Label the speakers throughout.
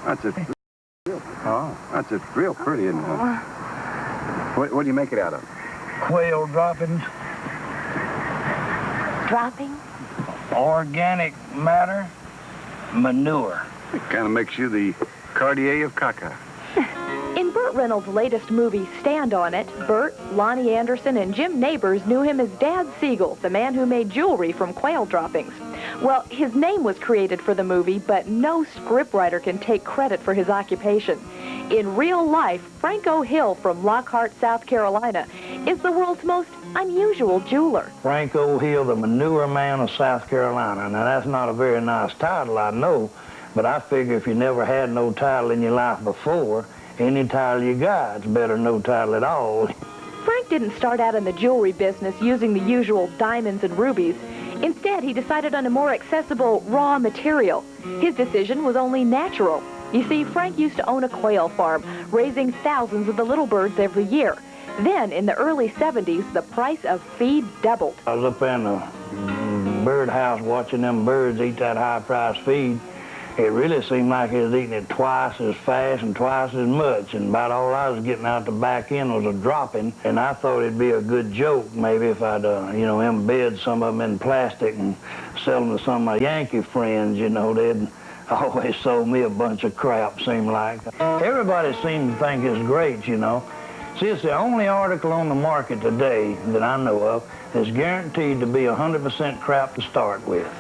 Speaker 1: That's it. That's it. Real pretty, isn't it? What do you make it out of?
Speaker 2: Quail droppings.
Speaker 3: Droppings?
Speaker 2: Organic matter. Manure.
Speaker 1: It kind of makes you the Cartier of caca.
Speaker 3: In Burt Reynolds' latest movie, Stand on It, Burt, Lonnie Anderson, and Jim Nabors knew him as Dad Siegel, the man who made jewelry from quail droppings. Well, his name was created for the movie, but no scriptwriter can take credit for his occupation. In real life, Franco Hill from Lockhart, South Carolina, is the world's most unusual jeweler.
Speaker 2: Franco Hill, the manure man of South Carolina. Now, that's not a very nice title, I know, but I figure if you never had no title in your life before, any title you got, it's better than no title at all.
Speaker 3: Frank didn't start out in the jewelry business using the usual diamonds and rubies. Instead, he decided on a more accessible raw material. His decision was only natural. You see, Frank used to own a quail farm, raising thousands of the little birds every year. Then, in the early 70s, the price of feed doubled.
Speaker 2: I was up in the birdhouse watching them birds eat that high-priced feed. It really seemed like he was eating it twice as fast and twice as much, and about all I was getting out the back end was a dropping, and I thought it'd be a good joke maybe if I'd, embed some of them in plastic and sell them to some of my Yankee friends, they'd always sold me a bunch of crap, seemed like. Everybody seemed to think it's great, See, it's the only article on the market today that I know of that's guaranteed to be 100% crap to start with.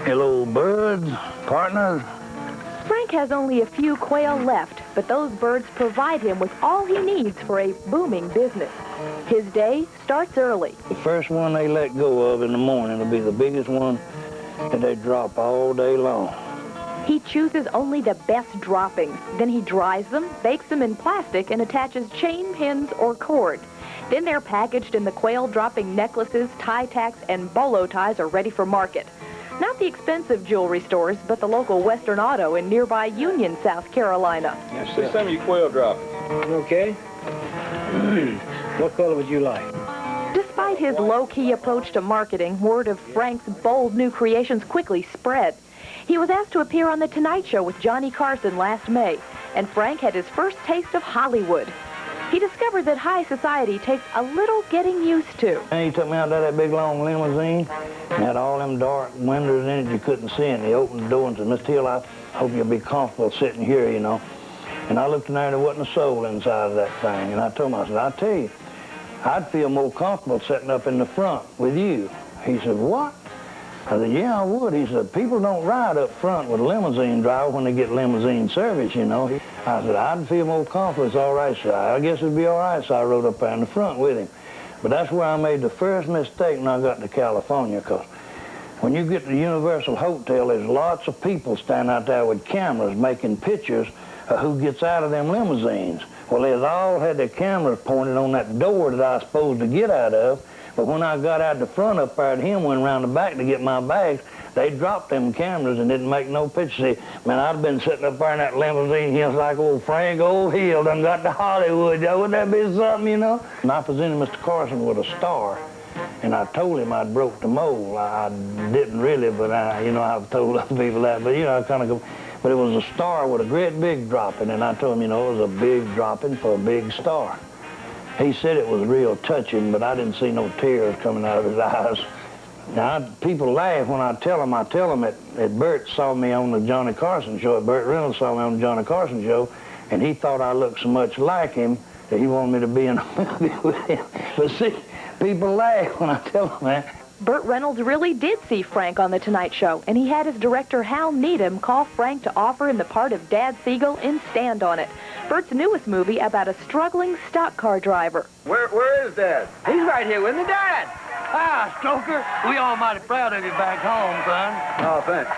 Speaker 2: Hello, birds, partners.
Speaker 3: Frank has only a few quail left, but those birds provide him with all he needs for a booming business. His day starts early.
Speaker 2: The first one they let go of in the morning will be the biggest one that they drop all day long.
Speaker 3: He chooses only the best droppings. Then he dries them, bakes them in plastic, and attaches chain, pins, or cord. Then they're packaged in the quail dropping necklaces, tie tacks, and bolo ties are ready for market. Not the expensive jewelry stores, but the local Western Auto in nearby Union, South Carolina.
Speaker 4: See some of your quail droppings.
Speaker 2: Okay. What color would you like?
Speaker 3: Despite his low-key approach to marketing, word of Frank's bold new creations quickly spread. He was asked to appear on The Tonight Show with Johnny Carson last May, and Frank had his first taste of Hollywood. He discovered that high society takes a little getting used to.
Speaker 2: And he took me out to that big long limousine, and had all them dark windows in it you couldn't see, and he opened the door and said, Mr. Hill, I hope you'll be comfortable sitting here, And I looked in there and there wasn't a soul inside of that thing, and I told him, I said, I'll tell you, I'd feel more comfortable sitting up in the front with you. He said, what? I said, yeah, I would. He said, people don't ride up front with a limousine driver when they get limousine service, I said, I'd feel more comfortable. It's all right, sir. I guess it'd be all right, so I rode up there in the front with him. But that's where I made the first mistake when I got to California, because when you get to the Universal Hotel, there's lots of people standing out there with cameras making pictures of who gets out of them limousines. Well, they all had their cameras pointed on that door that I was supposed to get out of. But when I got out the front up there, and him went around the back to get my bags, they dropped them cameras and didn't make no pictures. See, man, I'd been sitting up there in that limousine, just like old Frank Hill done got to Hollywood. Wouldn't that be something, And I presented Mr. Carson with a star, and I told him I'd broke the mold. I didn't really, but I've told other people that. But, but it was a star with a great big dropping, and I told him, it was a big dropping for a big star. He said it was real touching, but I didn't see no tears coming out of his eyes. Now, people laugh when I tell them that Burt saw me on the Johnny Carson show, Burt Reynolds saw me on the Johnny Carson show, and he thought I looked so much like him that he wanted me to be in a movie with him. But see, people laugh when I tell them that.
Speaker 3: Burt Reynolds really did see Frank on The Tonight Show, and he had his director Hal Needham call Frank to offer him the part of Dad Siegel in Stand on It, Burt's newest movie about a struggling stock car driver.
Speaker 4: Where is Dad?
Speaker 5: He's right here with me, Dad. Ah, Stoker, we all mighty proud of you back home, son.
Speaker 4: Oh, thanks.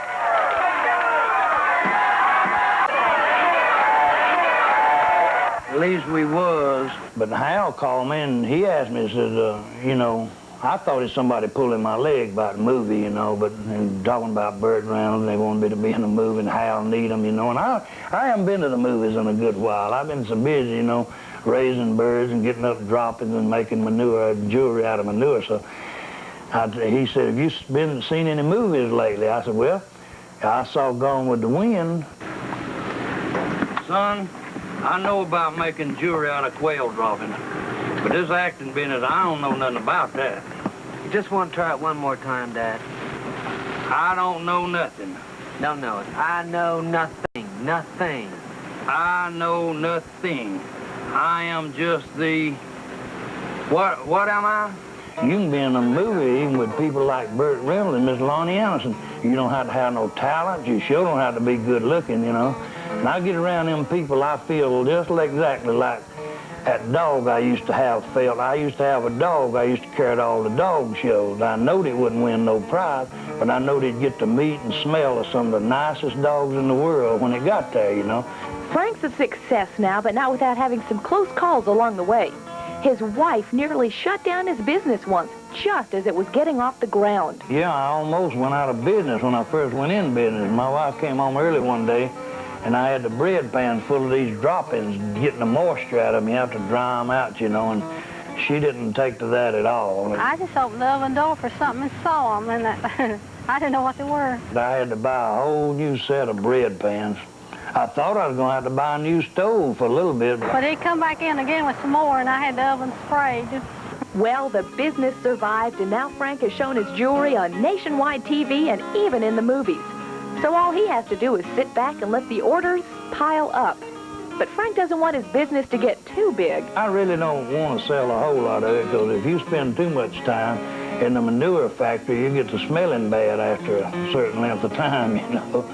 Speaker 2: At least we was, but Hal called me and he asked me, he said, I thought it was somebody pulling my leg about the movie, but and talking about Burt Reynolds, and they wanted me to be in the movie, and Hal Needham, and I haven't been to the movies in a good while. I've been so busy, raising birds and getting up droppings and making manure, jewelry out of manure. So he said, have you seen any movies lately? I said, well, I saw Gone with the Wind. son, I know about making jewelry out of quail droppings, but this acting business, I don't know nothing about that.
Speaker 6: You just want to try it one more time, Dad.
Speaker 2: I don't know nothing.
Speaker 6: Don't know it. I know nothing. Nothing.
Speaker 2: I know nothing. I am just the... What am I? You can be in a movie even with people like Burt Reynolds and Miss Lonnie Anderson. You don't have to have no talent. You sure don't have to be good looking, you know. And I get around them people, I feel just exactly like that dog I used to have felt. I used to have a dog. I used to carry to all the dog shows. I knowed it wouldn't win no prize, but I knowed he'd get to meet and smell of some of the nicest dogs in the world when it got there, you know.
Speaker 3: Frank's a success now, but not without having some close calls along the way. His wife nearly shut down his business once, just as it was getting off the ground.
Speaker 2: Yeah, I almost went out of business when I first went in business. My wife came home early one day, and I had the bread pans full of these droppings, getting the moisture out of them. You have to dry them out, you know, and she didn't take to that at all.
Speaker 7: I just opened the oven door for something and saw them, and I didn't know what they were.
Speaker 2: I had to buy a whole new set of bread pans. I thought I was going to have to buy a new stove for a little bit.
Speaker 7: But he'd come back in again with some more, and I had the oven sprayed.
Speaker 3: Well, the business survived, and now Frank has shown his jewelry on nationwide TV and even in the movies. So all he has to do is sit back and let the orders pile up. But Frank doesn't want his business to get too big.
Speaker 2: I really don't want to sell a whole lot of it, because if you spend too much time in the manure factory, you get to smelling bad after a certain length of time, you know.